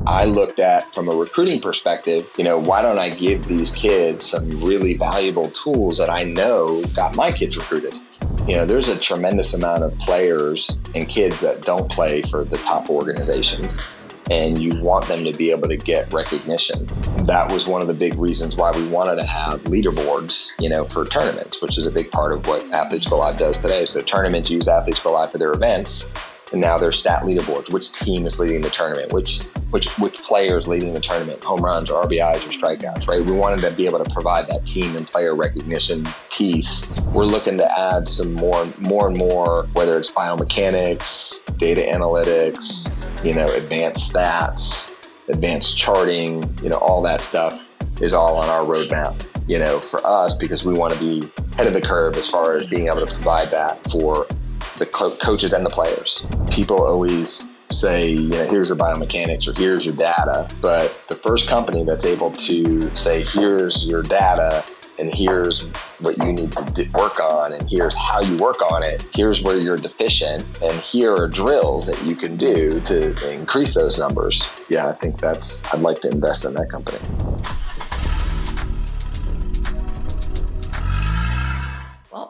I looked at from a recruiting perspective, why don't I give these kids some really valuable tools that I know got my kids recruited? There's a tremendous amount of players and kids that don't play for the top organizations, and you want them to be able to get recognition. That was one of the big reasons why we wanted to have leaderboards, for tournaments, which is a big part of what Athletes Go Live does today. So tournaments use Athletes Go Live for their events. And now there's stat leaderboards. Which team is leading the tournament? Which player is leading the tournament? Home runs or RBIs or strikeouts, right? We wanted to be able to provide that team and player recognition piece. We're looking to add some more and more, whether it's biomechanics, data analytics, advanced stats, advanced charting, all that stuff is all on our roadmap, for us, because we want to be ahead of the curve as far as being able to provide that for the coaches and the players. People always say, here's your biomechanics or here's your data. But the first company that's able to say, here's your data and here's what you need to work on and here's how you work on it, here's where you're deficient, and here are drills that you can do to increase those numbers. Yeah, I think I'd like to invest in that company.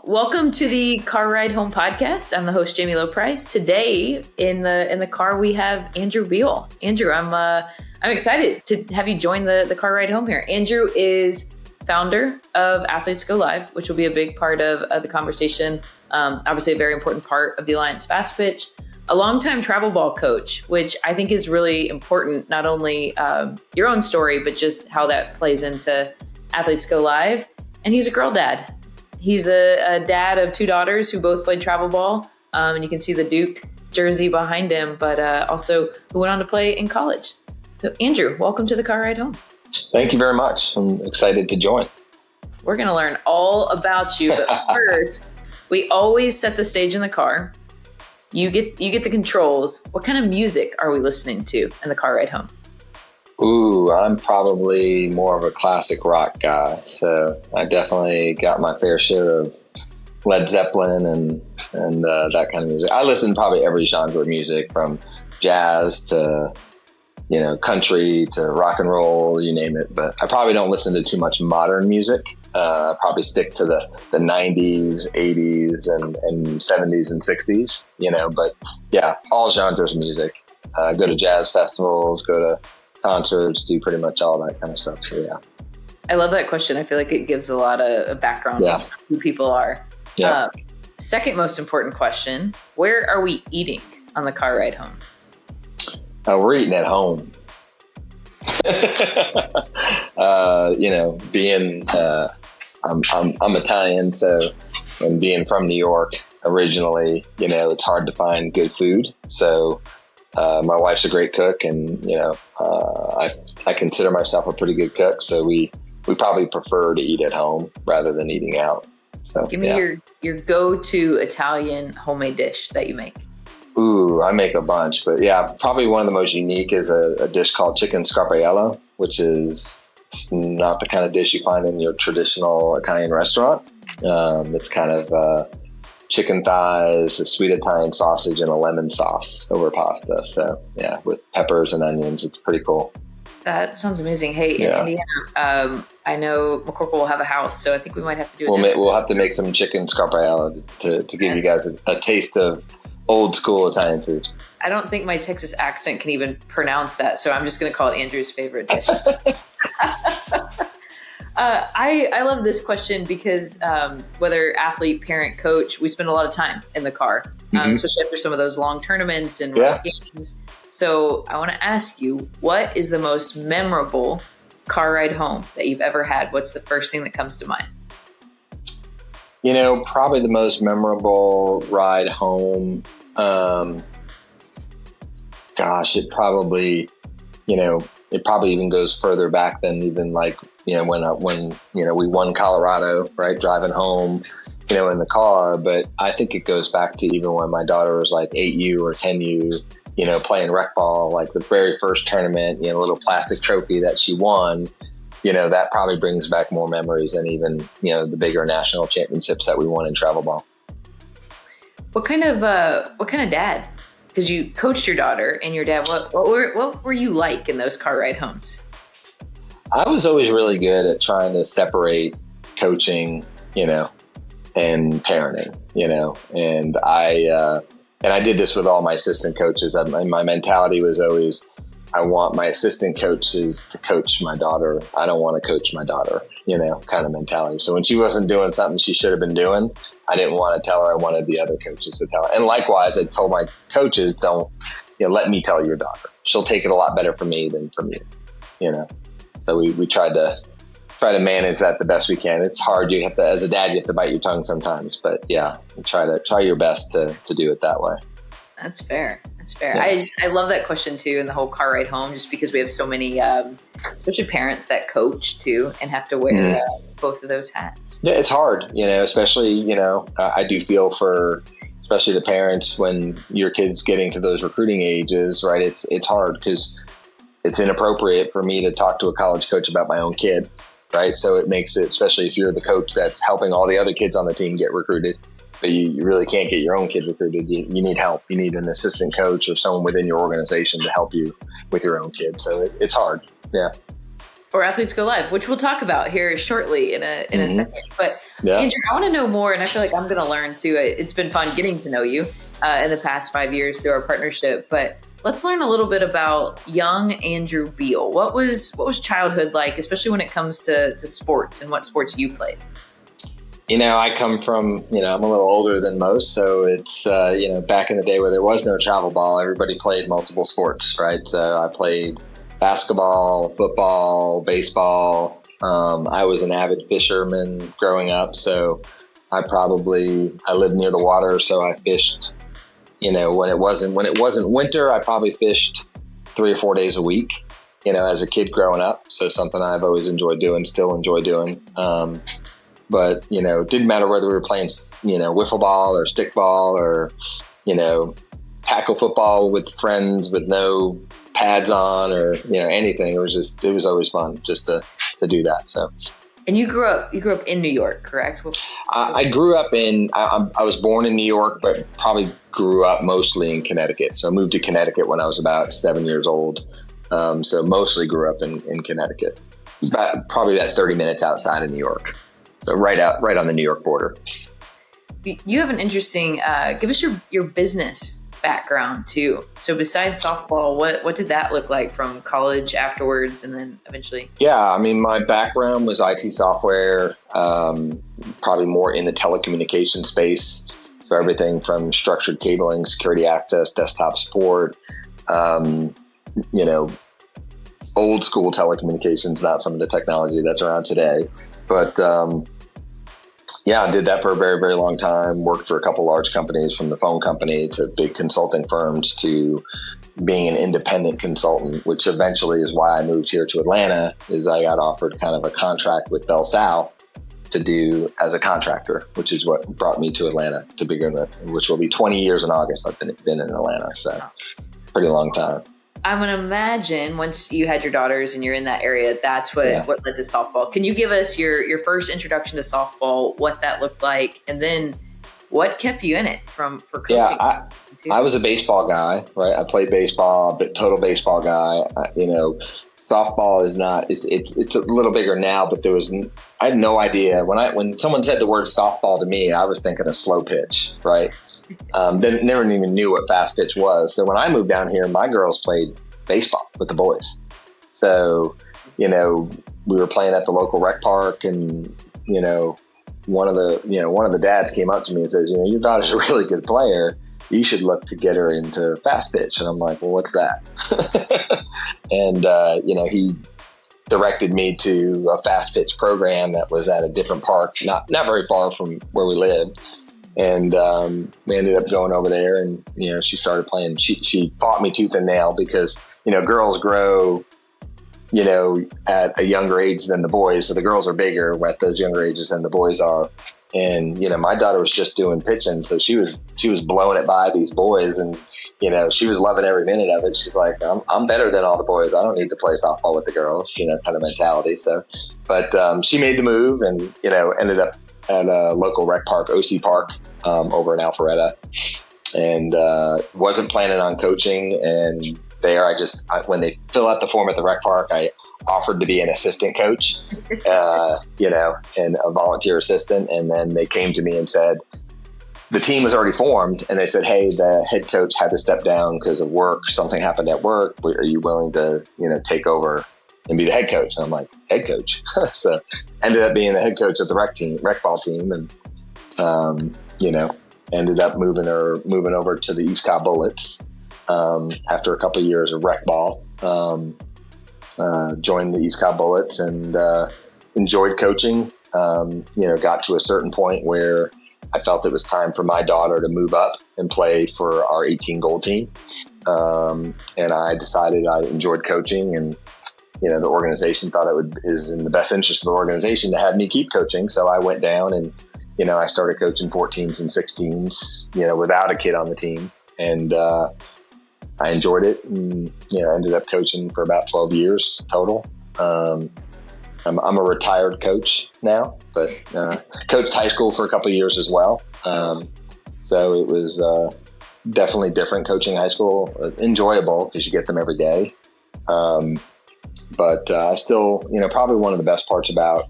Welcome to the Car Ride Home podcast. I'm the host, Jamie Lowe Price. Today in the car we have Andrew Biele. Andrew, I'm excited to have you join the Car Ride Home here. Andrew is founder of Athletes Go Live, which will be a big part of the conversation. Obviously, a very important part of the Alliance Fastpitch. A longtime travel ball coach, which I think is really important. Not only your own story, but just how that plays into Athletes Go Live. And he's a girl dad. He's a dad of two daughters who both played travel ball. And you can see the Duke jersey behind him, but also who went on to play in college. So Andrew, welcome to the Car Ride Home. Thank you very much. I'm excited to join. We're going to learn all about you. But first, we always set the stage in the car. You get the controls. What kind of music are we listening to in the car ride home? Ooh, I'm probably more of a classic rock guy. So I definitely got my fair share of Led Zeppelin and that kind of music. I listen to probably every genre of music, from jazz to, country to rock and roll, you name it. But I probably don't listen to too much modern music. I probably stick to the 90s, 80s, and 70s and 60s, But yeah, all genres of music. Go to jazz festivals, go to concerts, do pretty much all that kind of stuff. So yeah. I love that question. I feel like it gives a lot of background on who people are. Yeah. Second most important question, where are we eating on the car ride home? We're eating at home. I'm Italian, so, and being from New York originally, it's hard to find good food. So my wife's a great cook, and I consider myself a pretty good cook. So we probably prefer to eat at home rather than eating out. So give me your go-to Italian homemade dish that you make. Ooh, I make a bunch, but yeah, probably one of the most unique is a dish called chicken scarpaiello, which is not the kind of dish you find in your traditional Italian restaurant. It's kind of chicken thighs, a sweet Italian sausage, and a lemon sauce over pasta. So yeah, with peppers and onions, it's pretty cool. That sounds amazing. Hey, in Indiana, I know McCorkle will have a house, so I think we might have to do it. We'll have to make some chicken scarpaiello to give you guys a taste of old school Italian food. I don't think my Texas accent can even pronounce that, so I'm just going to call it Andrew's favorite dish. I love this question because whether athlete, parent, coach, we spend a lot of time in the car, especially after some of those long tournaments and games. So I want to ask you, what is the most memorable car ride home that you've ever had? What's the first thing that comes to mind? Probably the most memorable ride home. It probably even goes further back than even when we won Colorado, right? Driving home, in the car. But I think it goes back to even when my daughter was like 8U or 10U, playing rec ball, like the very first tournament, little plastic trophy that she won. That probably brings back more memories than even, the bigger national championships that we won in travel ball. What kind of dad because you coached your daughter and your dad. What were you like in those car ride homes? I was always really good at trying to separate coaching, and parenting, and I did this with all my assistant coaches. My mentality was always, I want my assistant coaches to coach my daughter. I don't want to coach my daughter, kind of mentality. So when she wasn't doing something she should have been doing, I didn't want to tell her. I wanted the other coaches to tell her. And likewise, I told my coaches, don't, let me tell your daughter. She'll take it a lot better from me than from you, So we tried to manage that the best we can. It's hard. You have to, as a dad, you have to bite your tongue sometimes, but yeah, try your best to do it that way. That's fair. Yeah. I love that question too, in the whole car ride home, just because we have so many, especially parents that coach too, and have to wear both of those hats. Yeah, it's hard, especially, I do feel for, especially the parents when your kid's getting to those recruiting ages, right? It's hard because it's inappropriate for me to talk to a college coach about my own kid, right? So it makes it, especially if you're the coach that's helping all the other kids on the team get recruited, but you really can't get your own kid recruited. You need help. You need an assistant coach or someone within your organization to help you with your own kid. So it's hard. Yeah. Or Athletes Go Live, which we'll talk about here shortly in a second. But Andrew, I want to know more, and I feel like I'm going to learn too. It's been fun getting to know you in the past 5 years through our partnership. But let's learn a little bit about young Andrew Biele. What was childhood like, especially when it comes to sports and what sports you played? I come from, I'm a little older than most. So it's, back in the day where there was no travel ball, everybody played multiple sports, right? So I played basketball, football, baseball. I was an avid fisherman growing up. So I lived near the water. So I fished, when it wasn't winter, I probably fished 3 or 4 days a week, as a kid growing up. So something I've always enjoyed doing, still enjoy doing. But, it didn't matter whether we were playing, wiffle ball or stickball or, tackle football with friends with no pads on or, anything. It was always fun just to do that. So. And you grew up in New York, correct? I grew up I was born in New York, but probably grew up mostly in Connecticut. So I moved to Connecticut when I was about 7 years old. So mostly grew up in Connecticut, probably about 30 minutes outside of New York. So right on the New York border. You have an interesting, give us your business background too. So besides softball, what did that look like from college afterwards and then eventually? Yeah, my background was IT software, probably more in the telecommunication space. So everything from structured cabling, security access, desktop support, old school telecommunications, not some of the technology that's around today. But I did that for a very, very long time. Worked for a couple large companies, from the phone company to big consulting firms to being an independent consultant, which eventually is why I moved here to Atlanta. Is I got offered kind of a contract with Bell South to do as a contractor, which is what brought me to Atlanta to begin with, which will be 20 years in August. I've been in Atlanta, so pretty long time. I'm going to imagine once you had your daughters and you're in that area, that's what led to softball. Can you give us your first introduction to softball, what that looked like, and then what kept you in it for coaching? Yeah, I was a baseball guy, right? I played baseball, but total baseball guy. Softball is not, it's a little bigger now, but I had no idea. When someone said the word softball to me, I was thinking a slow pitch, right? Never even knew what fast pitch was. So when I moved down here, my girls played baseball with the boys. So, we were playing at the local rec park, and, one of the dads came up to me and says, your daughter's a really good player. You should look to get her into fast pitch. And I'm like, well, what's that? And, he directed me to a fast pitch program that was at a different park, not very far from where we lived. And we ended up going over there, and she started playing. She fought me tooth and nail because girls grow at a younger age than the boys, so the girls are bigger at those younger ages than the boys are. And my daughter was just doing pitching, so she was blowing it by these boys, and she was loving every minute of it. She's like, I'm better than all the boys. I don't need to play softball with the girls, kind of mentality. So, but she made the move, and ended up at a local rec park, OC Park, over in Alpharetta. and wasn't planning on coaching. And there, when they fill out the form at the rec park, I offered to be an assistant coach, and a volunteer assistant. And then they came to me and said, the team was already formed, and they said, hey, the head coach had to step down because of work. Something happened at work. Are you willing to, take over and be the head coach? And I'm like, head coach. So ended up being the head coach of the rec ball team. And, ended up moving over to the East Cobb Bullets after a couple of years of rec ball. Joined the East Cobb Bullets and enjoyed coaching. Got to a certain point where I felt it was time for my daughter to move up and play for our 18 goal team. And I decided I enjoyed coaching, and, the organization thought is in the best interest of the organization to have me keep coaching. So I went down and, I started coaching 14s and 16s, without a kid on the team. And I enjoyed it, and, ended up coaching for about 12 years total. I'm a retired coach now, but coached high school for a couple of years as well. So it was definitely different coaching high school, enjoyable because you get them every day. But I still, probably one of the best parts about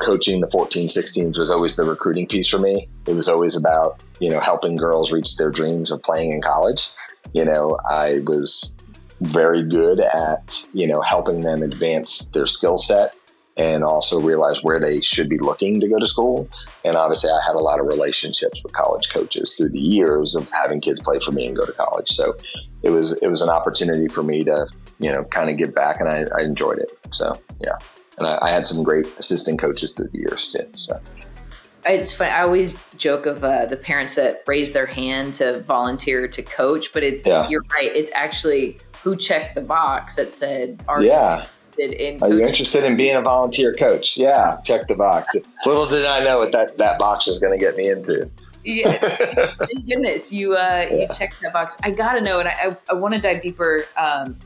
coaching the 14, 16s was always the recruiting piece for me. It was always about, helping girls reach their dreams of playing in college. I was very good at, helping them advance their skill set and also realize where they should be looking to go to school. And obviously I had a lot of relationships with college coaches through the years of having kids play for me and go to college. So it was an opportunity for me to, kind of give back, and I enjoyed it. So, yeah. And I had some great assistant coaches through the years too. So it's funny. I always joke of the parents that raise their hand to volunteer to coach, but you're right. It's actually who checked the box that said, Are you interested in being a volunteer coach? Yeah, check the box. Little did I know what that box was going to get me into. Yeah, thank goodness you checked that box. I gotta know, and I want to dive deeper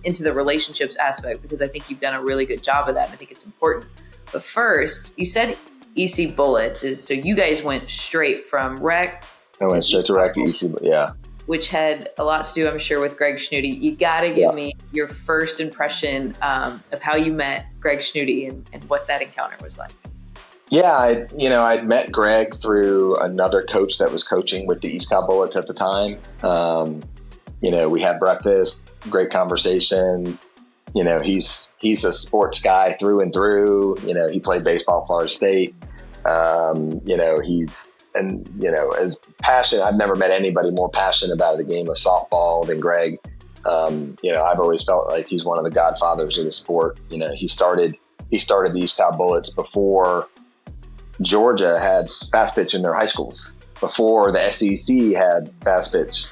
into the relationships aspect, because I think you've done a really good job of that, and I think it's important. But first, you said EC Bullets so you guys went straight from rec. I went straight to rec to EC, yeah. Which had a lot to do, I'm sure, with Greg Schnudi. You got to give me your first impression of how you met Greg Schnudi and what that encounter was like. Yeah, I'd met Greg through another coach that was coaching with the East Cobb Bullets at the time. We had breakfast, great conversation. He's a sports guy through and through. He played baseball at Florida State. As passionate, I've never met anybody more passionate about the game of softball than Greg. I've always felt like he's one of the godfathers of the sport. He started the East Cobb Bullets before Georgia had Fastpitch in their high schools, before the SEC had Fastpitch.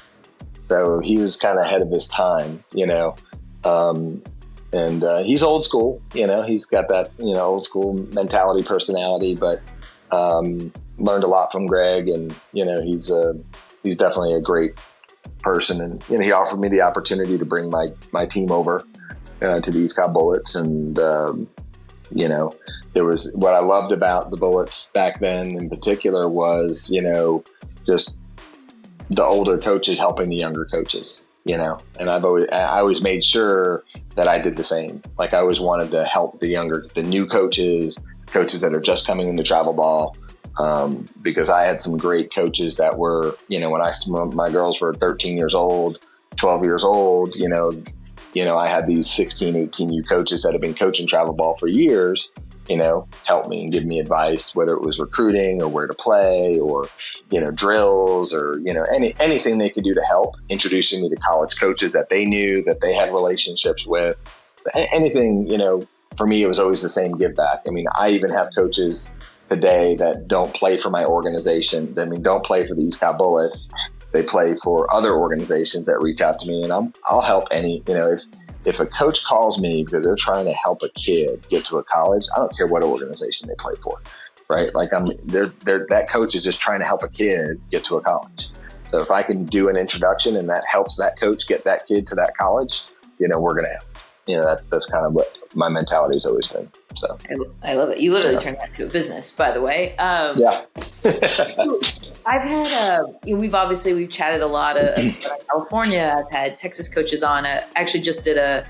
So he was kind of ahead of his time, and he's old school, he's got that, old school mentality, personality, but learned a lot from Greg, and, he's definitely a great person. And, he offered me the opportunity to bring my team over to the East Cobb Bullets. And, there was, what I loved about the Bullets back then in particular was, just the older coaches helping the younger coaches, and I always made sure that I did the same. Like, I always wanted to help the new coaches that are just coming into travel ball. Because I had some great coaches that were, when my girls were 13 years old, 12 years old, I had these 16, 18U coaches that have been coaching travel ball for years, help me and give me advice, whether it was recruiting or where to play or, drills or, anything they could do to help, introducing me to college coaches that they knew, that they had relationships with. Anything, for me, it was always the same give back. I mean, I even have coaches today that don't play for my organization. Don't play for the East Cobb Bullets. They play for other organizations that reach out to me, and I'll help any, if a coach calls me because they're trying to help a kid get to a college, I don't care what organization they play for, right? Like that coach is just trying to help a kid get to a college. So if I can do an introduction and that helps that coach get that kid to that college, we're going to help. That's kind of my mentality has always been. So I love it. You literally turned that into a business, by the way. Yeah. I've had, we've chatted a lot of Southern California. I've had Texas coaches on. I actually just did an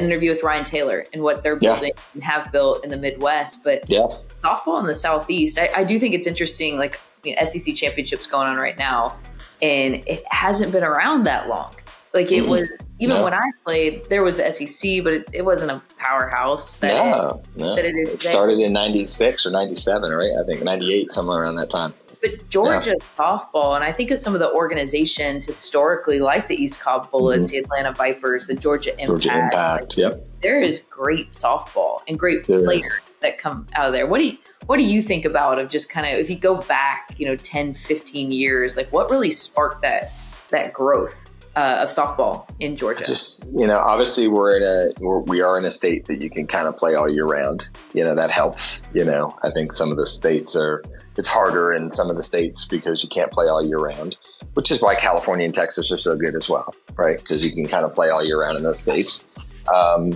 interview with Ryan Taylor and what they're building and have built in the Midwest. But softball in the Southeast, I do think it's interesting, like SEC championships going on right now, and it hasn't been around that long. Like it was, even when I played, there was the SEC, but it wasn't a powerhouse that it is today. It started in 96 or 97, right? I think 98, somewhere around that time. But Georgia's softball, and I think of some of the organizations historically, like the East Cobb Bullets, the Atlanta Vipers, the Georgia Impact. There is great softball and great players that come out of there. What do you think about of just kind of, if you go back, 10, 15 years, like what really sparked that growth of softball in Georgia? Just, obviously we are in a state that you can kind of play all year round. That helps. I think some of the states it's harder in some of the states because you can't play all year round, which is why California and Texas are so good as well, right? Because you can kind of play all year round in those states. I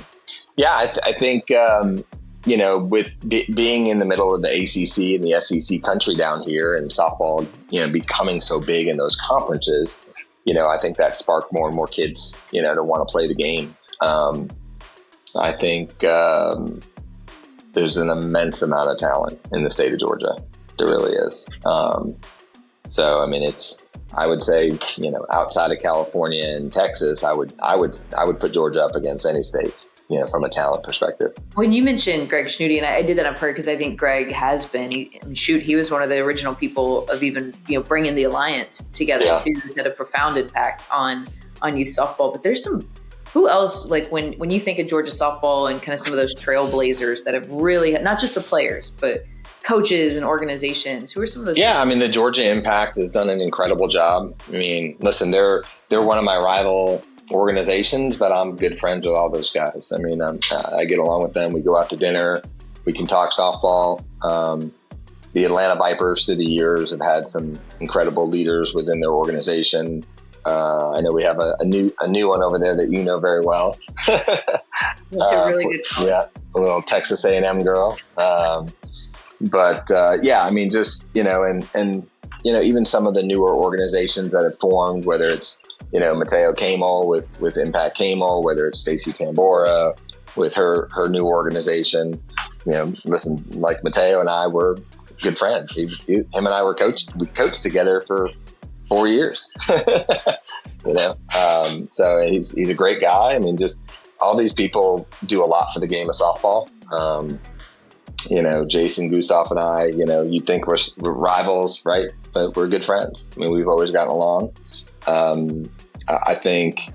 think, with being in the middle of the ACC and the SEC country down here and softball, becoming so big in those conferences, I think that sparked more and more kids, to want to play the game. I think there's an immense amount of talent in the state of Georgia. There really is. I would say, outside of California and Texas, I would put Georgia up against any state, from a talent perspective. When you mentioned Greg Schnudy, and I did that on purpose because I think Greg has been, he was one of the original people of even, bringing the Alliance together too. He's had a profound impact on youth softball. But there's who else, like when you think of Georgia softball and kind of some of those trailblazers that have really, not just the players, but coaches and organizations, who are some of those? Yeah, the Georgia Impact has done an incredible job. Listen, they're one of my rival organizations, but I'm good friends with all those guys. I get along with them. We go out to dinner. We can talk softball. The Atlanta Vipers through the years have had some incredible leaders within their organization. I know we have a new one over there that you know very well. That's a really good call. Yeah, a little Texas A&M girl. Even some of the newer organizations that have formed, whether it's Mateo Camel with Impact Camel, whether it's Stacy Tambora with her new organization. Listen, like Mateo and I were good friends. Him and I we coached together for 4 years. So he's a great guy. Just all these people do a lot for the game of softball. Jason Gusoff and I, you'd think we're rivals, right? But we're good friends. We've always gotten along. I think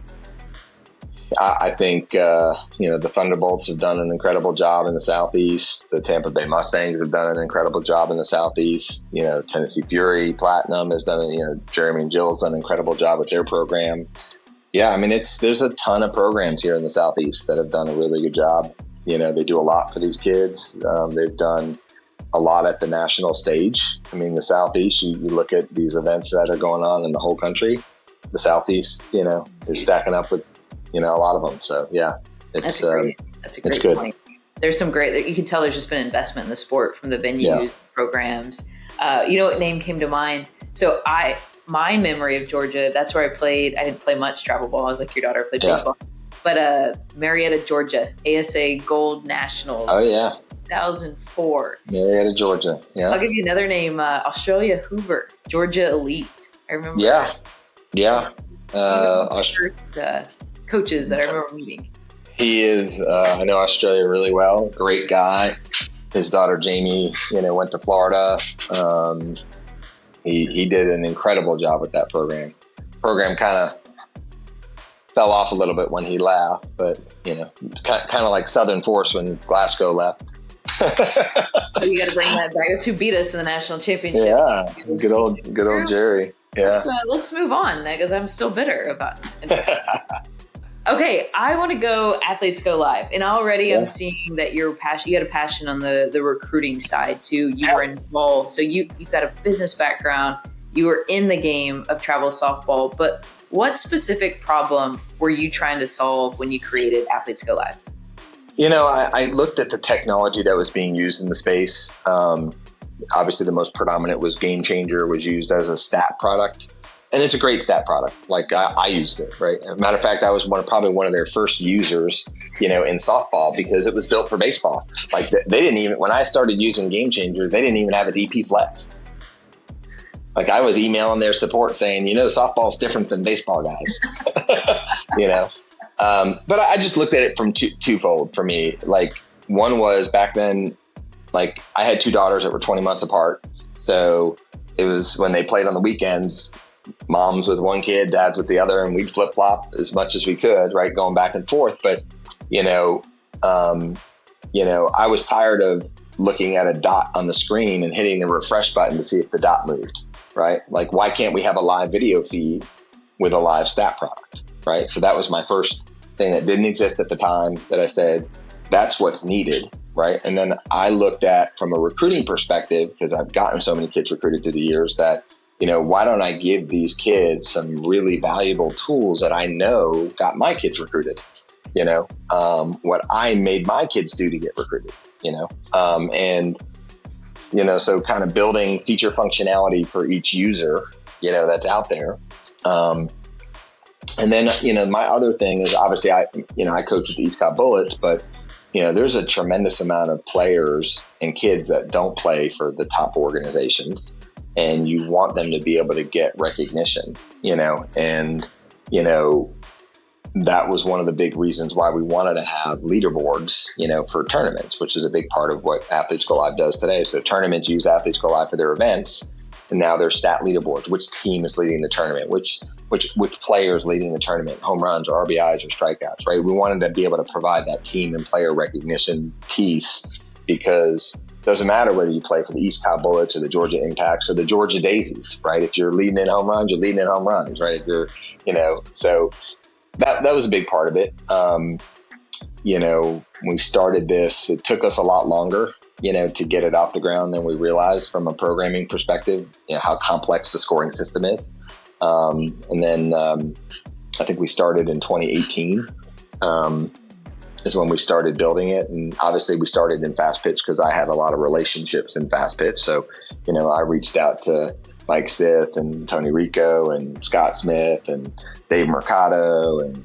the Thunderbolts have done an incredible job in the Southeast. The Tampa Bay Mustangs have done an incredible job in the Southeast. Tennessee Fury Platinum has done, Jeremy and Jill has done an incredible job with their program. Yeah, there's a ton of programs here in the Southeast that have done a really good job. They do a lot for these kids. They've done a lot at the national stage. The Southeast, you look at these events that are going on in the whole country. The Southeast, is stacking up with, a lot of them. So yeah, that's a great point. There's some great, you can tell there's just been investment in the sport from the venues, programs. What name came to mind? So my memory of Georgia, that's where I played. I didn't play much travel ball. I was like your daughter, I played baseball. But Marietta, Georgia, ASA Gold Nationals. Oh, yeah. 2004. Marietta, Georgia. Yeah. I'll give you another name. Australia Hoover, Georgia Elite. I remember. Yeah. Coaches that I remember meeting. He is, I know Australia really well. Great guy. His daughter, Jamie, went to Florida. He did an incredible job with that program. Program kind of fell off a little bit when he left, but kind of like Southern Force when Glasgow left. You got to bring that back. That's who beat us in the national championship. Yeah, good old Jerry. Yeah. Let's move on because I'm still bitter about it. Okay, I want to go Athletes Go Live, and already I'm seeing that you had a passion on the recruiting side too. You were involved, so you've got a business background. You were in the game of travel softball, but what specific problem were you trying to solve when you created Athletes Go Live? I looked at the technology that was being used in the space. Obviously, the most predominant was Game Changer, was used as a stat product. And it's a great stat product. Like I used it, right? As a matter of fact, I was probably one of their first users, in softball, because it was built for baseball. Like they didn't even, when I started using Game Changer, they didn't even have a DP flex. Like I was emailing their support saying, softball's different than baseball, guys. But I just looked at it from twofold for me. Like one was back then, like I had two daughters that were 20 months apart. So it was when they played on the weekends, moms with one kid, dads with the other, and we'd flip flop as much as we could, right? Going back and forth. But, I was tired of looking at a dot on the screen and hitting the refresh button to see if the dot moved, right? Like, why can't we have a live video feed with a live stat product, right? So that was my first thing that didn't exist at the time that I said, that's what's needed, right? And then I looked at, from a recruiting perspective, because I've gotten so many kids recruited through the years, that why don't I give these kids some really valuable tools that I know got my kids recruited, what I made my kids do to get recruited, so kind of building feature functionality for each user, that's out there. And then, my other thing is obviously I coach with the East Cobb Bullets, but there's a tremendous amount of players and kids that don't play for the top organizations. And you want them to be able to get recognition, and, that was one of the big reasons why we wanted to have leaderboards, for tournaments, which is a big part of what AthletesGoLive does today. So tournaments use AthletesGoLive for their events, and now there's stat leaderboards, which team is leading the tournament, which player is leading the tournament, home runs or RBIs or strikeouts, right? We wanted to be able to provide that team and player recognition piece, because it doesn't matter whether you play for the East Cobb Bullets or the Georgia Impacts or the Georgia Daisies, right? If you're leading in home runs, you're leading in home runs, right? If you're, so that was a big part of it. When we started this, it took us a lot longer, to get it off the ground than we realized from a programming perspective, how complex the scoring system is. And then I think we started in 2018. Is when we started building it. And obviously we started in Fastpitch because I had a lot of relationships in Fastpitch. So, I reached out to Mike Sith and Tony Rico and Scott Smith and Dave Mercado and,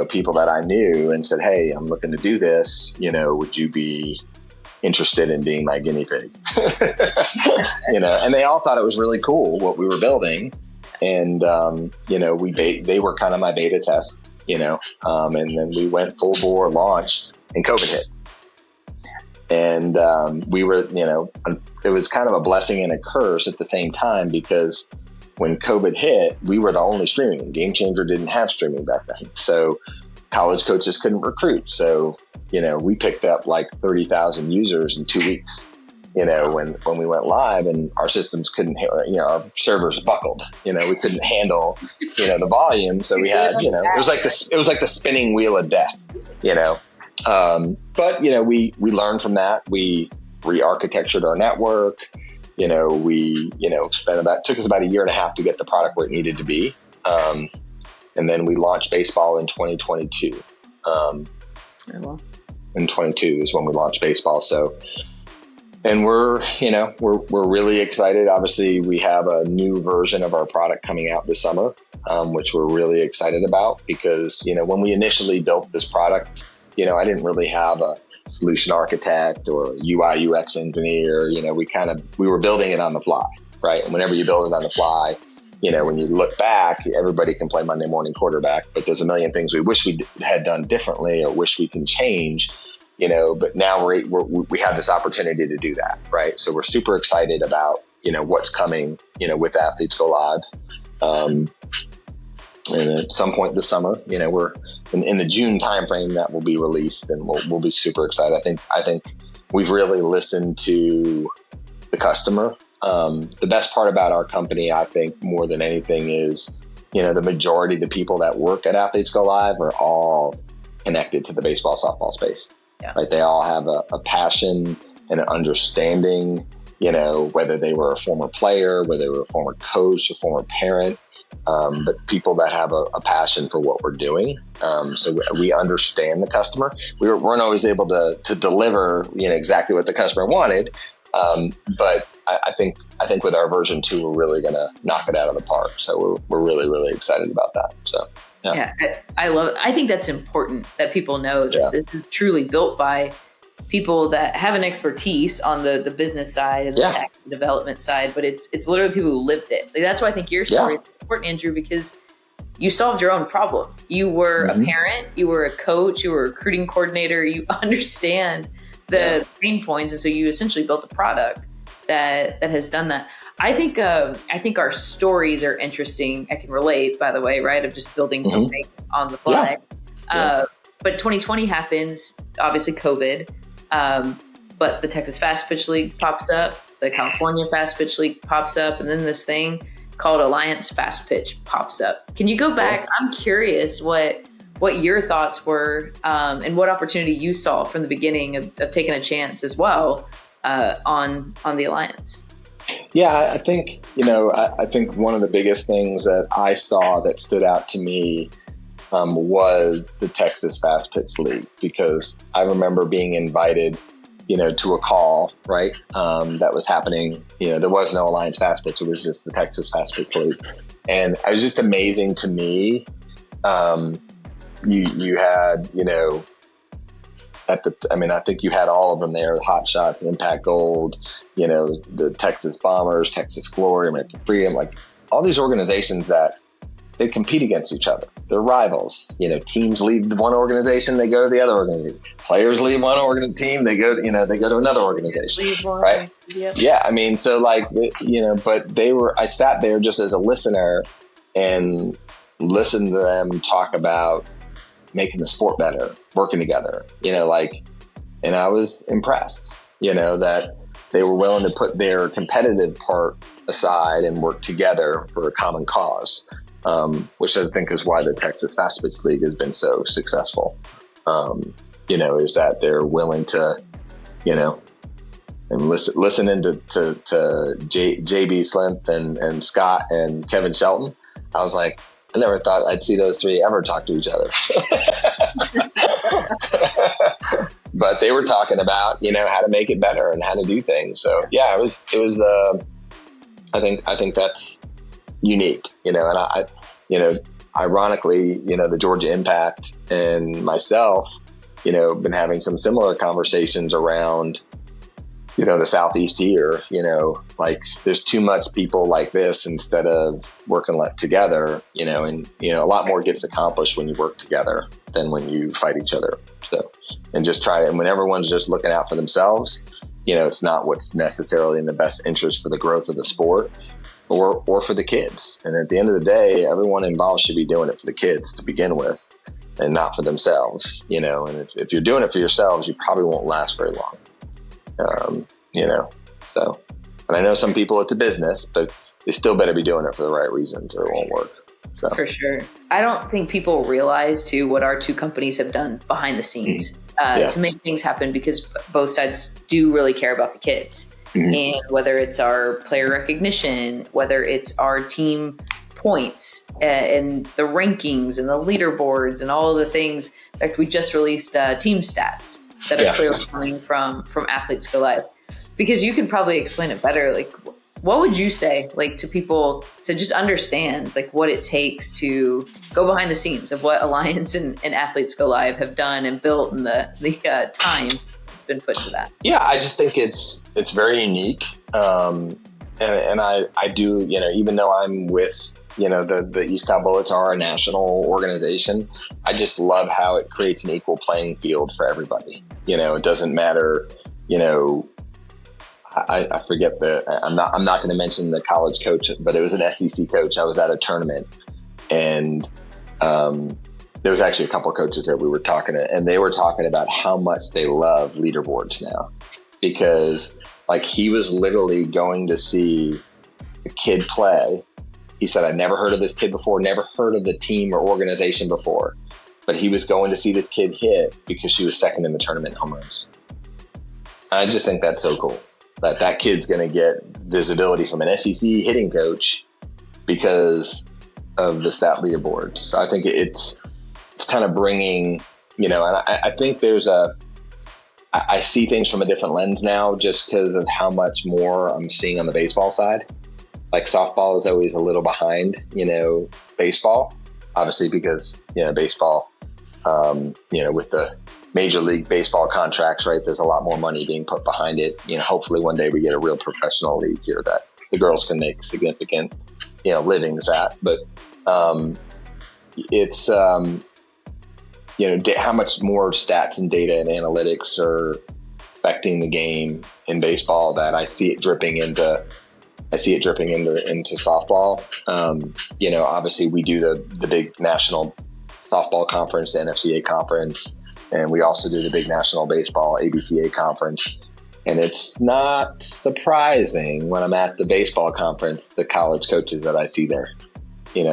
people that I knew, and said, hey, I'm looking to do this, would you be interested in being my guinea pig? And they all thought it was really cool what we were building. And, they were kind of my beta test. And then we went full bore, launched, and COVID hit. And we were, it was kind of a blessing and a curse at the same time, because when COVID hit, we were the only streaming. Game Changer didn't have streaming back then. So college coaches couldn't recruit. So, we picked up like 30,000 users in 2 weeks. When we went live, and our systems couldn't, our servers buckled, we couldn't handle, the volume. So we had, it was like the spinning wheel of death, but, we learned from that. We re-architectured our network, took us about a year and a half to get the product where it needed to be. And then we launched baseball in 2022. In 22 is when we launched baseball. So, and we're really excited. Obviously, we have a new version of our product coming out this summer, which we're really excited about, because, when we initially built this product, I didn't really have a solution architect or UI UX engineer. We were building it on the fly, right? And whenever you build it on the fly, when you look back, everybody can play Monday morning quarterback, but there's a million things we wish we had done differently or wish we can change. But now we have this opportunity to do that, right? So we're super excited about, what's coming, with AthletesGoLive. And at some point this summer, we're in the June timeframe that will be released, and we'll be super excited. I think we've really listened to the customer. The best part about our company, I think, more than anything is, the majority of the people that work at AthletesGoLive are all connected to the baseball, softball space. Yeah. Right? They all have a passion and an understanding, whether they were a former player, whether they were a former coach, a former parent, but people that have a passion for what we're doing. So we understand the customer. We weren't always able to deliver, exactly what the customer wanted. But I think with our version 2, we're really going to knock it out of the park. So we're really, really excited about that. So, yeah, I love it. I think that's important that people know that this is truly built by people that have an expertise on the business side and the tech development side, but it's literally people who lived it. Like, that's why I think your story is important, Andrew, because you solved your own problem. You were a parent, you were a coach, you were a recruiting coordinator, you understand the pain points. And so you essentially built a product that has done that. I think our stories are interesting. I can relate, by the way, right? Of just building something on the fly. But 2020 happens, obviously COVID. But the Texas Fastpitch League pops up, the California Fastpitch League pops up, and then this thing called Alliance Fastpitch pops up. Can you go back? I'm curious what your thoughts were, and what opportunity you saw from the beginning of taking a chance as well on the Alliance. Yeah, I think, I think one of the biggest things that I saw that stood out to me was the Texas Fastpitch League, because I remember being invited, to a call, right? That was happening. There was no Alliance Fastpitch. It was just the Texas Fastpitch League. And it was just amazing to me. You had, I think you had all of them there, the Hot Shots, Impact Gold, the Texas Bombers, Texas Glory, American Freedom, like all these organizations that they compete against each other. They're rivals. Teams leave one organization, they go to the other organization. Players leave one team, they go to another organization, right? Yep. Yeah, so but I sat there just as a listener and listened to them talk about making the sport better, working together, and I was impressed, that they were willing to put their competitive part aside and work together for a common cause, which I think is why the Texas Fastpitch League has been so successful. Is that they're willing to, and listening to JB Slimp and Scott and Kevin Shelton, I was like, I never thought I'd see those three ever talk to each other. But they were talking about, how to make it better and how to do things. So yeah, it was, I think that's unique, and ironically, the Georgia Impact and myself, been having some similar conversations around, the Southeast here, like there's too much people like this instead of working together, and, a lot more gets accomplished when you work together than when you fight each other. So, and when everyone's just looking out for themselves, it's not what's necessarily in the best interest for the growth of the sport or for the kids. And at the end of the day, everyone involved should be doing it for the kids to begin with and not for themselves, and if you're doing it for yourselves, you probably won't last very long. So, and I know some people it's a business, but they still better be doing it for the right reasons or it won't work. So. For sure. I don't think people realize too what our two companies have done behind the scenes to make things happen, because both sides do really care about the kids. And whether it's our player recognition, whether it's our team points and the rankings and the leaderboards and all of the things. In fact, we just released team stats that are clearly coming from AthletesGoLive, because you can probably explain it better. Like, what would you say, to people to just understand, what it takes to go behind the scenes of what Alliance and AthletesGoLive have done and built in the time that's been put to that? Yeah, I just think it's very unique. And I do, even though I'm with, the East Cobb Bullets are a national organization, I just love how it creates an equal playing field for everybody. It doesn't matter, I forget I'm not going to mention the college coach, but it was an SEC coach. I was at a tournament, and there was actually a couple of coaches that we were talking to, and they were talking about how much they love leaderboards now, because he was literally going to see a kid play. He said, I'd never heard of this kid before, never heard of the team or organization before, but he was going to see this kid hit because she was second in the tournament in home runs. I just think that's so cool. That kid's going to get visibility from an SEC hitting coach because of the stat leaderboards. So I think it's kind of bringing, and I think I see things from a different lens now just because of how much more I'm seeing on the baseball side. Like softball is always a little behind, baseball, obviously because, baseball, with the Major League Baseball contracts, right? There's a lot more money being put behind it. Hopefully one day we get a real professional league here that the girls can make significant, livings at. But it's, how much more stats and data and analytics are affecting the game in baseball that I see it dripping into softball. Obviously we do the big national softball conference, the NFCA conference, and we also do the big national baseball ABCA conference. And it's not surprising when I'm at the baseball conference, the college coaches that I see there.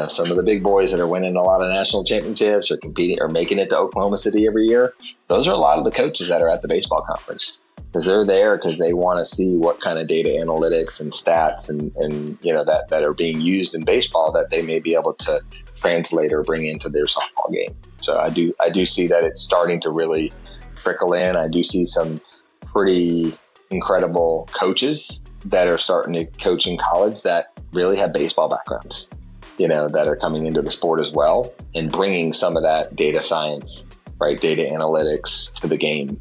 Some of the big boys that are winning a lot of national championships or competing or making it to Oklahoma City every year. Those are a lot of the coaches that are at the baseball conference because they're there because they want to see what kind of data analytics and stats and that are being used in baseball that they may be able to translate or bring into their softball game. So I do see that it's starting to really trickle in. I do see some pretty incredible coaches that are starting to coach in college that really have baseball backgrounds, that are coming into the sport as well and bringing some of that data science, right? Data analytics to the game.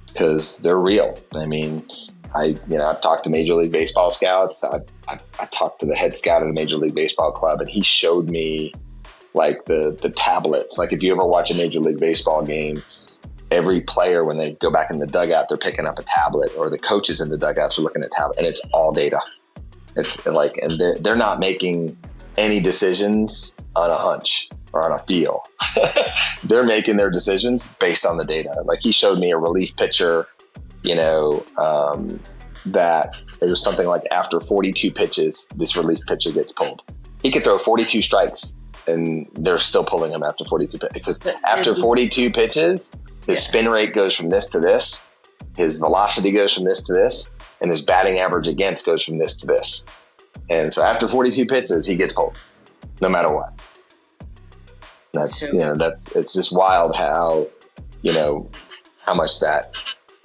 Because they're real. I mean, I've talked to Major League Baseball scouts. I talked to the head scout at a Major League Baseball club, and he showed me like the tablets. Like if you ever watch a Major League Baseball game, every player, when they go back in the dugout, they're picking up a tablet, or the coaches in the dugouts are looking at tablet, and it's all data. It's like, and they're not making any decisions on a hunch or on a feel. They're making their decisions based on the data. Like he showed me a relief pitcher, that it was something like after 42 pitches, this relief pitcher gets pulled. He could throw 42 strikes and they're still pulling him after 42 pitches. Because after 42 pitches, his spin rate goes from this to this, his velocity goes from this to this, and his batting average against goes from this to this. And so after 42 pitches, he gets pulled, no matter what. That's, it's just wild how much that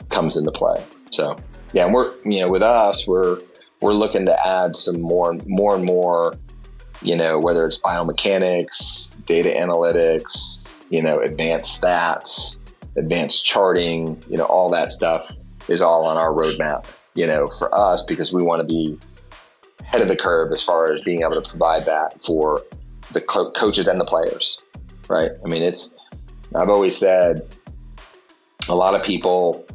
comes into play. So, yeah, and we're, with us, we're looking to add some more and more, whether it's biomechanics, data analytics, advanced stats, advanced charting, all that stuff is all on our roadmap, for us, because we want to be ahead of the curve as far as being able to provide that for the coaches and the players. Right. I mean, I've always said a lot of people,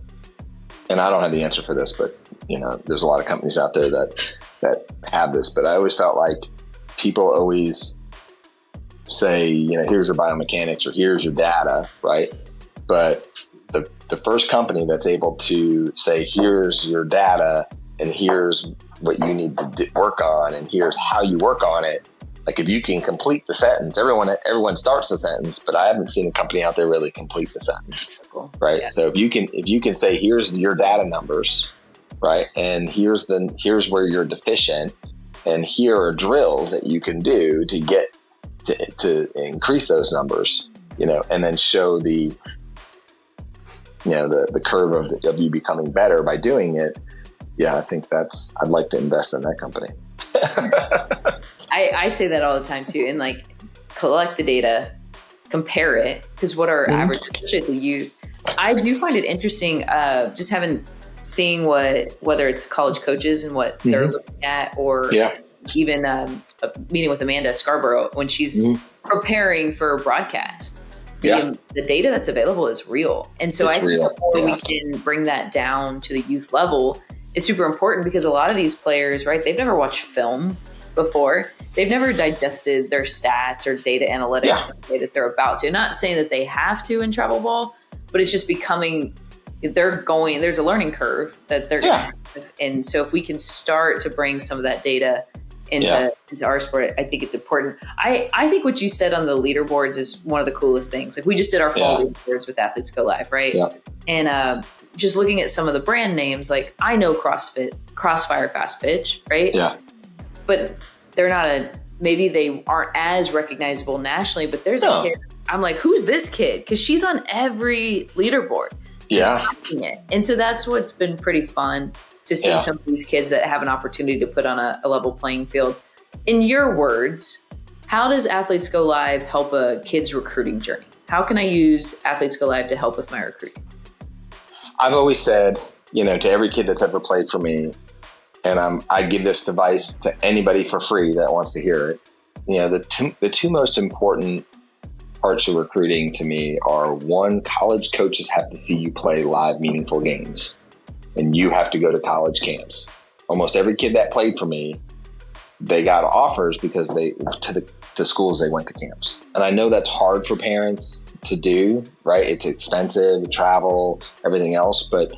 and I don't have the answer for this, but, there's a lot of companies out there that have this, but I always felt like people always say, here's your biomechanics or here's your data. Right. But the first company that's able to say, here's your data and here's what you need to work on and here's how you work on it. Like if you can complete the sentence, everyone starts the sentence, but I haven't seen a company out there really complete the sentence, right? Yeah. So if you can say, here's your data numbers, right, and here's where you're deficient, and here are drills that you can do to get to increase those numbers, and then show the curve of you becoming better by doing it. Yeah, I think I'd like to invest in that company. I say that all the time too, and like collect the data, compare it, because what our average, especially the youth, I do find it interesting. Just seeing whether it's college coaches and what they're looking at, or even a meeting with Amanda Scarborough when she's preparing for broadcast. The data that's available is real, and so I think the more we can bring that down to the youth level is super important, because a lot of these players, right, they've never watched film before. They've never digested their stats or data analytics in the way that they're about to. Not saying that they have to in travel ball, but it's just becoming, there's a learning curve that they're going to have. And so if we can start to bring some of that data into our sport, I think it's important. I think what you said on the leaderboards is one of the coolest things. Like we just did our fall leaderboards with Athletes Go Live, right? Yeah. And just looking at some of the brand names, like I know Crossfire Fastpitch, right? Yeah. But they're not a maybe they aren't as recognizable nationally, but there's a kid, I'm like, who's this kid? Because she's on every leaderboard. She's watching it. And so that's what's been pretty fun to see some of these kids that have an opportunity to put on a level playing field. In your words, how does Athletes Go Live help a kid's recruiting journey? How can I use Athletes Go Live to help with my recruiting? I've always said, to every kid that's ever played for me, and I give this advice to anybody for free that wants to hear it. The two most important parts of recruiting to me are, one, college coaches have to see you play live, meaningful games, and you have to go to college camps. Almost every kid that played for me, they got offers because the schools they went to camps. And I know that's hard for parents to do, right? It's expensive, travel, everything else. But,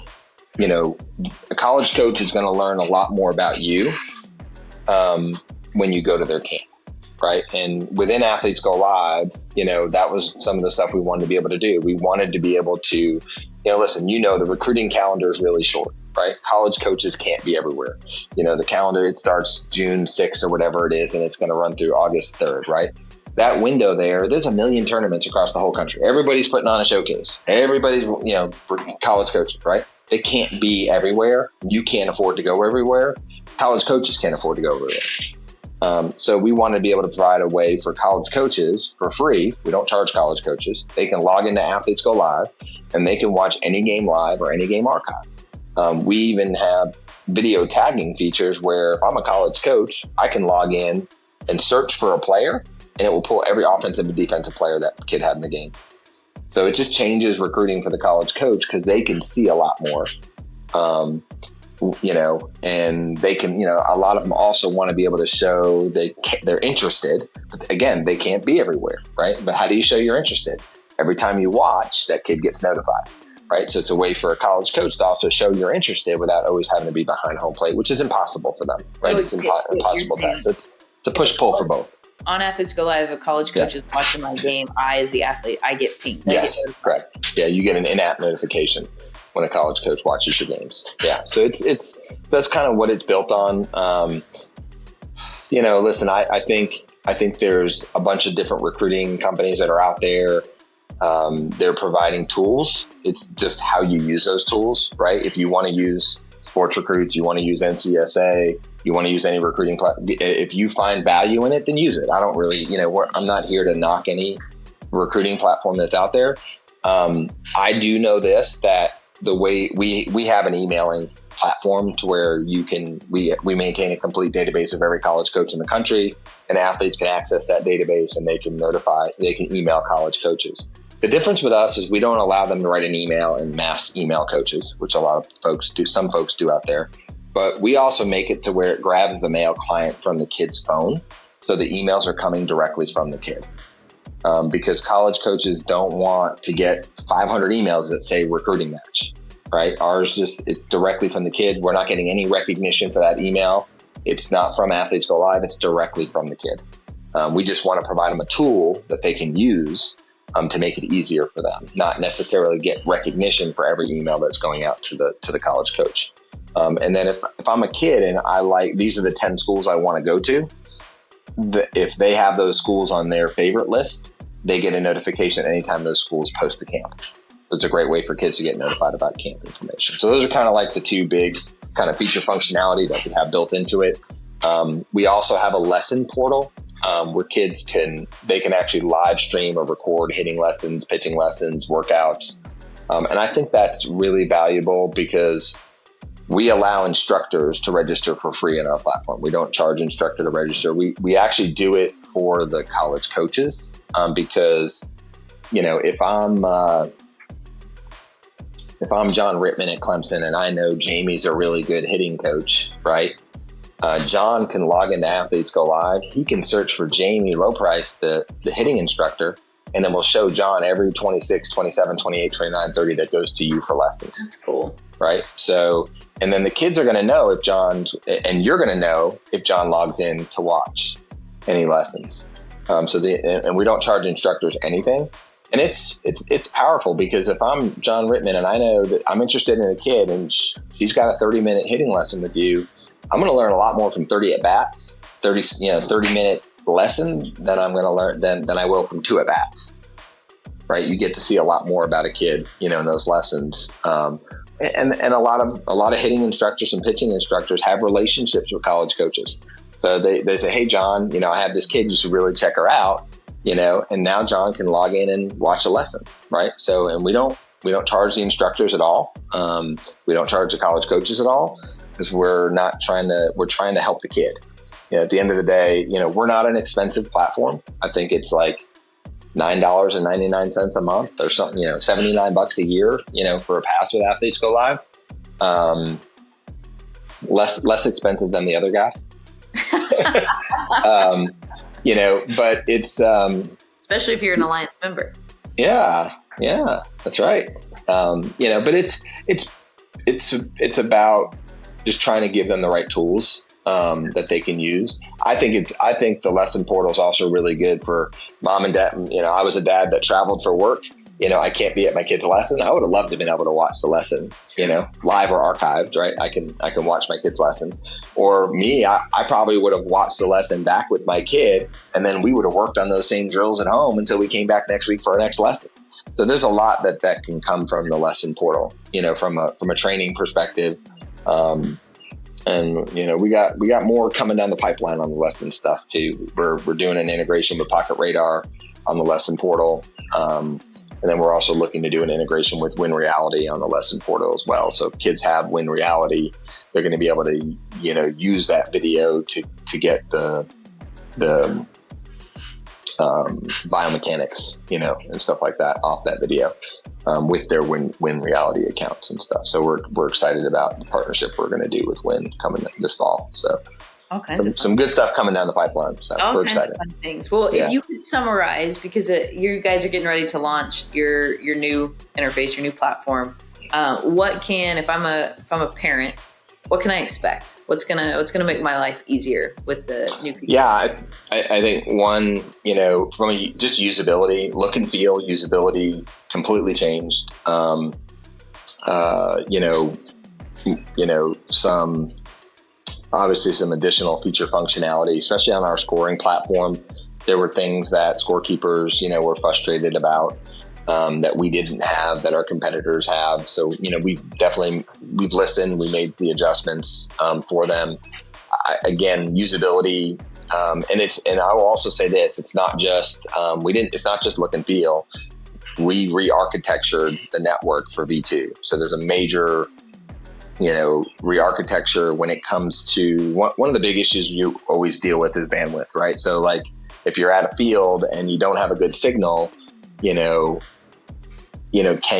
a college coach is going to learn a lot more about you when you go to their camp, right? And within Athletes Go Live, that was some of the stuff we wanted to be able to do. We wanted to be able to, listen, the recruiting calendar is really short, right? College coaches can't be everywhere. The calendar, it starts June 6th or whatever it is, and it's going to run through August 3rd, right? That window there's a million tournaments across the whole country. Everybody's putting on a showcase. Everybody's, college coaches, right? They can't be everywhere. You can't afford to go everywhere. College coaches can't afford to go everywhere. So we want to be able to provide a way for college coaches for free. We don't charge college coaches. They can log into Athletes Go Live and they can watch any game live or any game archive. We even have video tagging features where if I'm a college coach, I can log in and search for a player and it will pull every offensive and defensive player that kid had in the game. So it just changes recruiting for the college coach because they can see a lot more. And they can, a lot of them also want to be able to show they're interested. But again, they can't be everywhere, right? But how do you show you're interested? Every time you watch, that kid gets notified, right? So it's a way for a college coach to also show you're interested without always having to be behind home plate, which is impossible for them, right? So it's impossible task. It's a push-pull for both. On Athletes Go Live, if a college coach is watching my game, I, as the athlete, I get pinged. Yes, correct. Yeah, you get an in-app notification when a college coach watches your games. Yeah, so that's kind of what it's built on. Listen, I think there's a bunch of different recruiting companies that are out there. They're providing tools. It's just how you use those tools, right? If you want to use Sports Recruits, you want to use NCSA, you want to use any recruiting platform. If you find value in it, then use it. I don't really, I'm not here to knock any recruiting platform that's out there. I do know this, that the way we have an emailing platform to where we maintain a complete database of every college coach in the country, and athletes can access that database and they can email college coaches. The difference with us is we don't allow them to write an email and mass email coaches, which a lot of folks do. Some folks do out there, but we also make it to where it grabs the mail client from the kid's phone. So the emails are coming directly from the kid. Because college coaches don't want to get 500 emails that say recruiting match, right? Ours it's directly from the kid. We're not getting any recognition for that email. It's not from Athletes Go Live. It's directly from the kid. We just want to provide them a tool that they can use to make it easier for them, not necessarily get recognition for every email that's going out to the college coach. And then if I'm a kid and these are the 10 schools I want to go to, if they have those schools on their favorite list, they get a notification anytime those schools post a camp. It's a great way for kids to get notified about camp information. So those are kind of like the two big kind of feature functionality that we have built into it. We also have a lesson portal where kids can actually live stream or record hitting lessons, pitching lessons, workouts. And I think that's really valuable because we allow instructors to register for free in our platform. We don't charge instructor to register. We actually do it for the college coaches because, if I'm John Rittman at Clemson and I know Jamie's a really good hitting coach, right? John can log into Athletes Go Live. He can search for Jamie Lowprice, the hitting instructor, and then we'll show John every 26, 27, 28, 29, 30 that goes to you for lessons. That's cool. Right? So, and then the kids are going to know and you're going to know if John logs in to watch any lessens. And we don't charge instructors anything. And it's powerful because if I'm John Rittman and I know that I'm interested in a kid and she's got a 30-minute hitting lesson with you, I'm going to learn a lot more from 30 at bats, 30-minute lesson than I'm going to learn than I will from 2 at-bats. Right? You get to see a lot more about a kid, in those lessons. And a lot of hitting instructors and pitching instructors have relationships with college coaches. So they say, hey, John, I have this kid, you should really check her out, and now John can log in and watch a lesson. Right. So, and we don't charge the instructors at all. We don't charge the college coaches at all, because we're trying to help the kid. At the end of the day, we're not an expensive platform. I think it's like $9.99 a month or something, $79 a year, for a pass with Athletes Go Live. Less expensive than the other guy. But it's, especially if you're an Alliance member. Yeah, that's right. But it's about just trying to give them the right tools that they can use. I think the lesson portal is also really good for mom and dad. I was a dad that traveled for work. I can't be at my kid's lesson. I would have loved to have been able to watch the lesson, live or archived, right? I can watch my kid's lesson. Or me, I probably would have watched the lesson back with my kid, and then we would have worked on those same drills at home until we came back next week for our next lesson. So there's a lot that can come from the lesson portal, from a training perspective. And we got more coming down the pipeline on the lesson stuff too. We're doing an integration with Pocket Radar on the lesson portal. And then we're also looking to do an integration with Win Reality on the lesson portal as well. So if kids have Win Reality, they're going to be able to, use that video to get the biomechanics, and stuff like that off that video, with their Win Reality accounts and stuff. So we're excited about the partnership we're going to do with Win coming this fall. So some good stuff coming down the pipeline. So we're excited. All kinds of fun things. Well, if you could summarize, because you guys are getting ready to launch your new interface, your new platform. If I'm a parent, what can I expect? What's gonna make my life easier with the new feature? Yeah, I think one, from just usability, look and feel, usability completely changed. Some additional feature functionality, especially on our scoring platform. There were things that scorekeepers, were frustrated about, that we didn't have, that our competitors have. So, we've listened, we made the adjustments for them. Again, usability, and I will also say this: it's not just it's not just look and feel. We re-architectured the network for V2, so there's a major re-architecture when it comes to one of the big issues you always deal with is bandwidth, right? So like if you're at a field and you don't have a good signal, can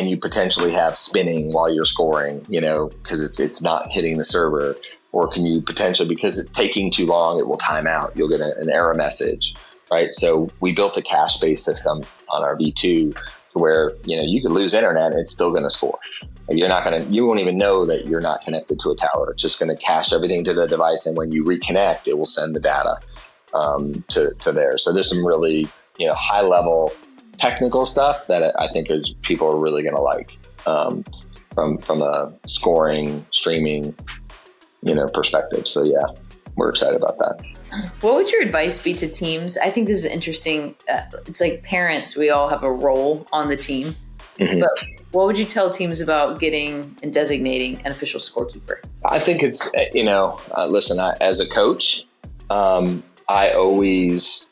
you potentially have spinning while you're scoring, because it's not hitting the server? Or can you potentially, because it's taking too long, it will time out. You'll get an error message, right? So we built a cache-based system on our V2 to where, you could lose internet and it's still going to score. You won't even know that you're not connected to a tower. It's just going to cache everything to the device. And when you reconnect, it will send the data to there. So there's some really, high level technical stuff that I think people are really going to like, from a scoring, streaming, perspective. So yeah, we're excited about that. What would your advice be to teams? I think this is interesting. It's like parents, we all have a role on the team, but what would you tell teams about getting and designating an official scorekeeper? I think it's, listen, as a coach, I always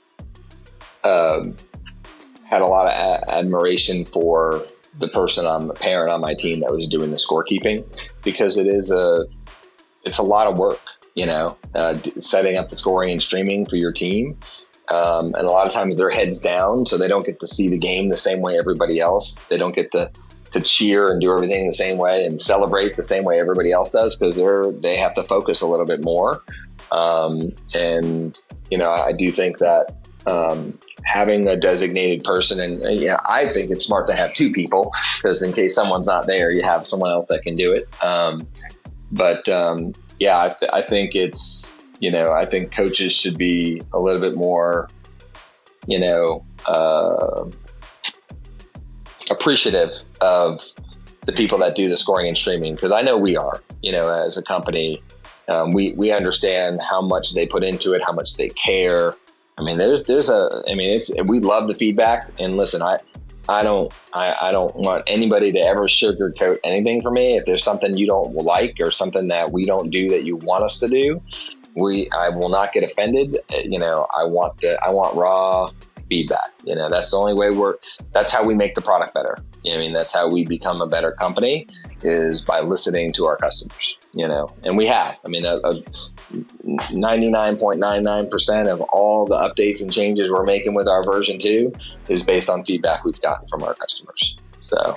had a lot of admiration for the parent on my team that was doing the scorekeeping, because it's a lot of work, setting up the scoring and streaming for your team. And a lot of times they're heads down, so they don't get to see the game the same way everybody else. They don't get to cheer and do everything the same way and celebrate the same way everybody else does, because they have to focus a little bit more. I do think that having a designated person, and I think it's smart to have 2 people, because in case someone's not there, you have someone else that can do it. I think it's, I think coaches should be a little bit more, appreciative of the people that do the scoring and streaming, because I know we are, as a company, we understand how much they put into it, how much they care. I mean, we love the feedback, and listen, I don't want anybody to ever sugarcoat anything for me. If there's something you don't like or something that we don't do that you want us to do, I will not get offended. I want raw feedback. That's the only way that's how we make the product better. That's how we become a better company, is by listening to our customers, and we have, 99.99% of all the updates and changes we're making with our version 2 is based on feedback we've gotten from our customers. So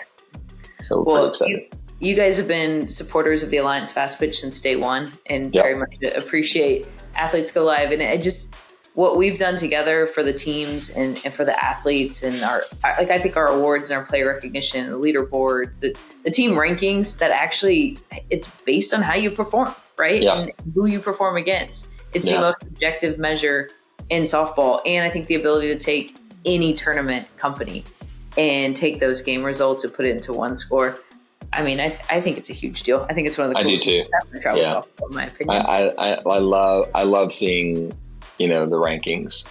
we're pretty excited. You guys have been supporters of the Alliance Fastpitch since day one, and very much appreciate Athletes Go Live. And what we've done together for the teams and for the athletes, and I think our awards and our player recognition, the leaderboards, the team rankings, that actually it's based on how you perform, right? Yeah. And who you perform against. It's the most objective measure in softball. And I think the ability to take any tournament company and take those game results and put it into one score. I think it's a huge deal. I think it's one of the coolest things in travel softball, in my opinion. I love seeing, the rankings.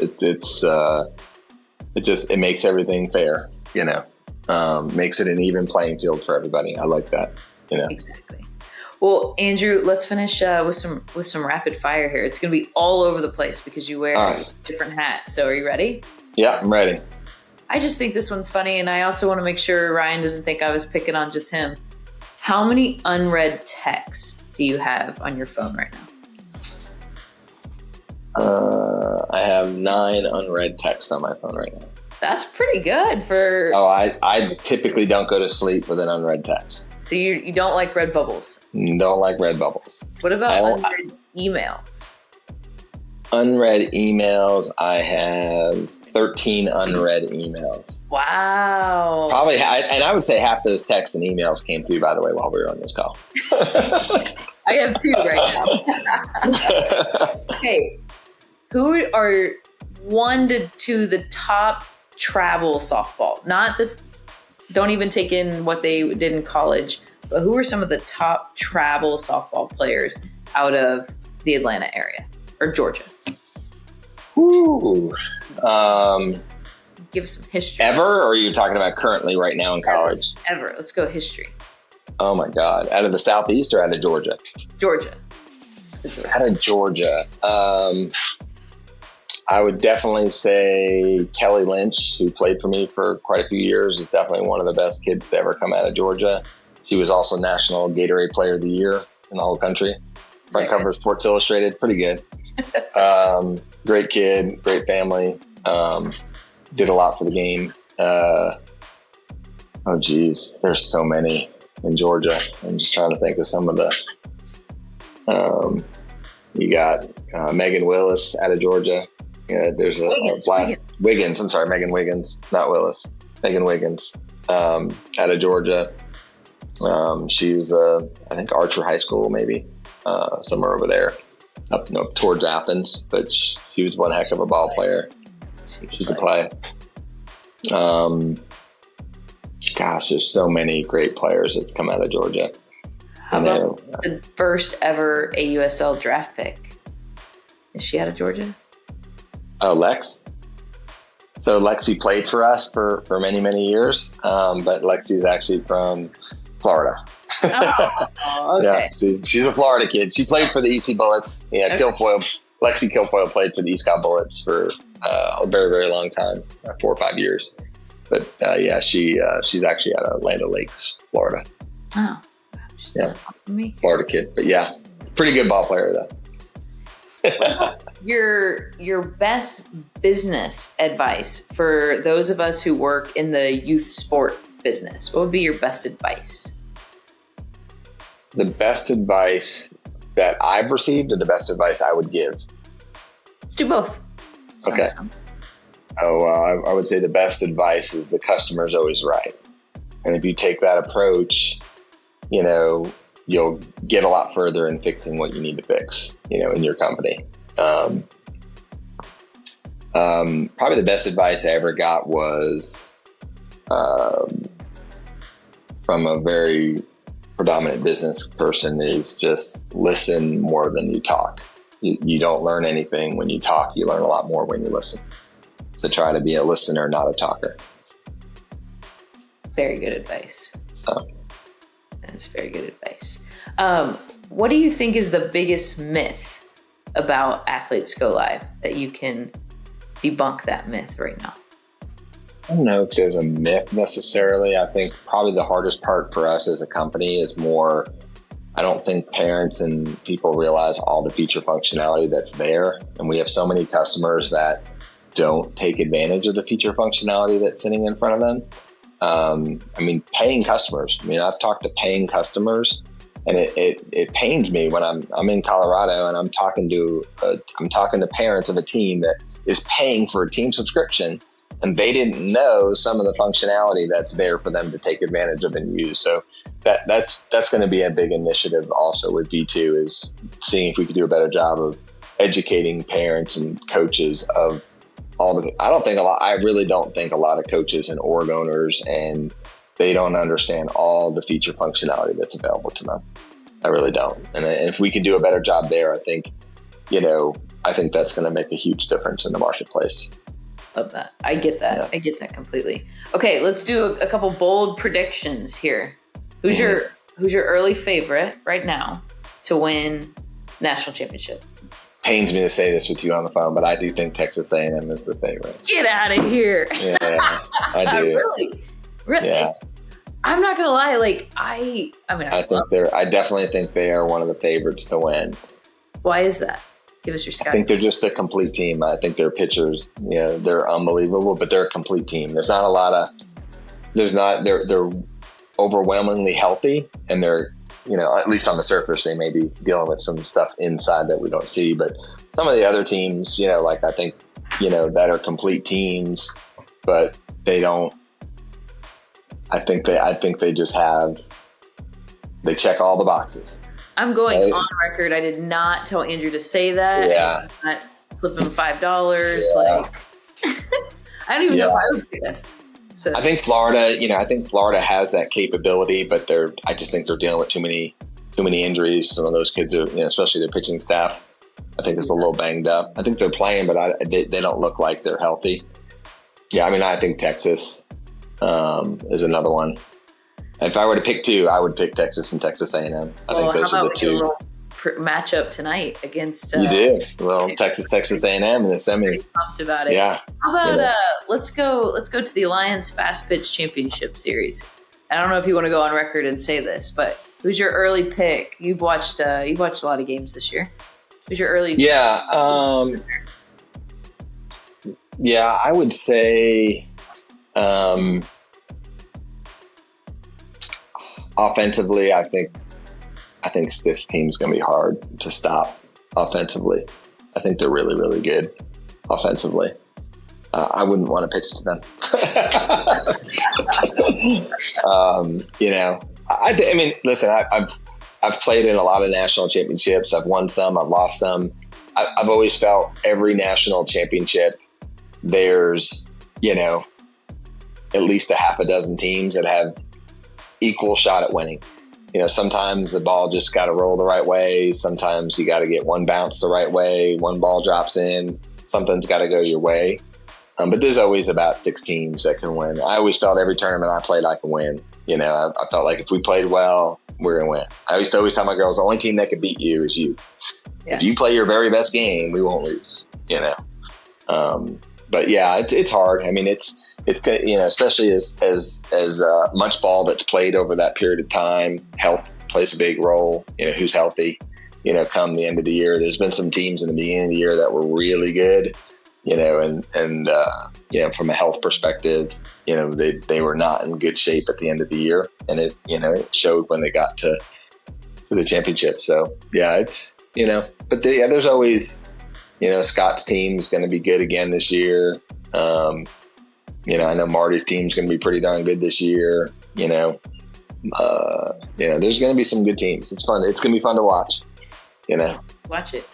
It makes everything fair, makes it an even playing field for everybody. I like that, Exactly. Well, Andrew, let's finish with some rapid fire here. It's going to be all over the place because you wear different hats. So are you ready? Yeah, I'm ready. I just think this one's funny, and I also want to make sure Ryan doesn't think I was picking on just him. How many unread texts do you have on your phone right now? I have 9 unread texts on my phone right now. That's pretty good for... Oh, I typically don't go to sleep with an unread text. So you don't like red bubbles? Don't like red bubbles. What about unread emails? Unread emails, I have 13 unread emails. Wow. Probably, and I would say half those texts and emails came through, by the way, while we were on this call. I have 2 right now. Hey, who are 1 to 2 the top travel softball? Don't even take in what they did in college, but who are some of the top travel softball players out of the Atlanta area or Georgia? Ooh. Give us some history. Ever, or are you talking about currently right now in college? Ever. Let's go history. Oh my God. Out of the Southeast or out of Georgia? Georgia. Out of Georgia. I would definitely say Kelly Lynch, who played for me for quite a few years, is definitely one of the best kids to ever come out of Georgia. She was also National Gatorade Player of the Year in the whole country. Front cover of Sports Illustrated. Pretty good. Great kid, great family. Did a lot for the game. There's so many in Georgia. I'm just trying to think of some of the. You got Megan Willis out of Georgia. There's Wiggins. I'm sorry, Megan Wiggins, not Willis. Megan Wiggins out of Georgia. She was, I think, Archer High School, maybe somewhere over there, up towards Athens. But she was one heck of a ball player. She could play. There's so many great players that's come out of Georgia. How about the first ever AUSL draft pick? Is she out of Georgia? Oh, Lex. So Lexi played for us for many, many years, but Lexi's actually from Florida. Oh, okay. Yeah, she's a Florida kid. She played for the EC Bullets. Yeah, okay. Lexi Kilfoyle played for the East Cobb Bullets for a very, very long time, 4 or 5 years. But she's actually out of Land O'Lakes, Florida. Oh, yeah, Florida kid. But yeah, pretty good ball player though. Your best business advice for those of us who work in the youth sport business, what would be your best advice? The best advice that I've received, or the best advice I would give? Let's do both. Okay. I would say the best advice is the customer's always right. And if you take that approach, you'll get a lot further in fixing what you need to fix, in your company. Probably the best advice I ever got was from a very predominant business person, is just listen more than you talk. You don't learn anything when you talk. You learn a lot more when you listen. So try to be a listener, not a talker. Very good advice. So. That's very good advice. What do you think is the biggest myth about Athletes Go Live that you can debunk that myth right now? I don't know if there's a myth necessarily. I think probably the hardest part for us as a company is more, I don't think parents and people realize all the feature functionality that's there. And we have so many customers that don't take advantage of the feature functionality that's sitting in front of them. Paying customers. I've talked to paying customers, and it pains me when I'm in Colorado and I'm talking to parents of a team that is paying for a team subscription, and they didn't know some of the functionality that's there for them to take advantage of and use. So that's going to be a big initiative also with V2, is seeing if we could do a better job of educating parents and coaches of I really don't think a lot of coaches and org owners, and they don't understand all the feature functionality that's available to them. I really don't. And if we can do a better job there, I think that's going to make a huge difference in the marketplace. Love that. I get that. Yeah. I get that completely. Okay, let's do a couple bold predictions here. Who's your early favorite right now to win national championship? Pains me to say this with you on the phone, but I do think Texas A&M is the favorite. Get out of here. Yeah, I do. Really? Yeah. I'm not gonna lie. I definitely think they are one of the favorites to win. Why is that? Give us your sky. I think they're just a complete team. I think their pitchers, they're unbelievable, but they're a complete team. They're overwhelmingly healthy, and they're, at least on the surface, they may be dealing with some stuff inside that we don't see. But some of the other teams, I think, that are complete teams, but they don't. I think they just they check all the boxes. I'm going on record. I did not tell Andrew to say that. Yeah. I did not slip him $5. Yeah. I don't even know if I would do this. So. I think Florida has that capability, but I just think they're dealing with too many injuries. Some of those kids are, especially their pitching staff, I think is a little banged up. I think they're playing, but they don't look like they're healthy. Yeah, I think Texas is another one. If I were to pick two, I would pick Texas and Texas A&M. I think those are the two. Matchup tonight against you did well Texas A&M in the semis. Pumped about it. Yeah. How about let's go to the Alliance Fastpitch Championship Series. I don't know if you want to go on record and say this, but who's your early pick? You've watched a lot of games this year. Who's your early? Yeah. I would say offensively, I think this team's going to be hard to stop offensively. I think they're really, really good offensively. I wouldn't want to pitch to them. Listen, I've played in a lot of national championships. I've won some, I've lost some. I've always felt every national championship, there's, at least a half a dozen teams that have equal shot at winning. Sometimes the ball just got to roll the right way. Sometimes you got to get one bounce the right way. One ball drops in. Something's got to go your way. But there's always about 6 teams that can win. I always felt every tournament I played, I could win. I felt like if we played well, we're going to win. I used to always tell my girls, the only team that could beat you is you. Yeah. If you play your very best game, we won't lose, But yeah, it's hard. It's especially as much ball that's played over that period of time. Health plays a big role. Who's healthy. Come the end of the year, there's been some teams in the beginning of the year that were really good. From a health perspective, they were not in good shape at the end of the year, and it showed when they got to the championship. So yeah, it's but there's always Scott's team's going to be good again this year. I know Marty's team's going to be pretty darn good this year. There's going to be some good teams. It's fun. It's going to be fun to watch. Watch it.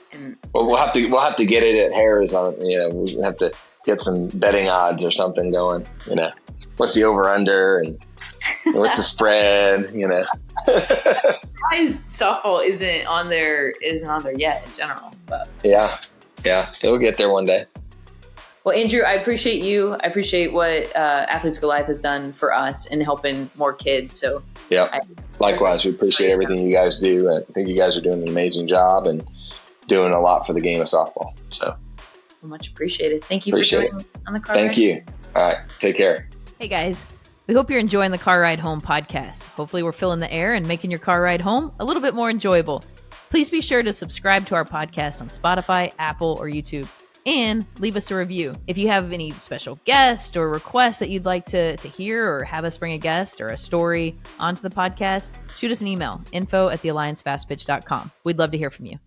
Well, we'll have to get it at Harris on. We'll have to get some betting odds or something going. What's the over under and what's the spread? softball isn't on there yet in general. But yeah, it'll get there one day. Well, Andrew, I appreciate you. I appreciate what Athletes Go Live has done for us in helping more kids. So yeah, likewise, we appreciate everything you guys do. I think you guys are doing an amazing job and doing a lot for the game of softball. So much appreciated. Thank you for joining on the car. Thank you. All right, take care. Hey guys, we hope you're enjoying the Car Ride Home podcast. Hopefully we're filling the air and making your car ride home a little bit more enjoyable. Please be sure to subscribe to our podcast on Spotify, Apple, or YouTube, and leave us a review. If you have any special guest or requests that you'd like to hear, or have us bring a guest or a story onto the podcast, shoot us an email, info@thealliancefastpitch.com. We'd love to hear from you.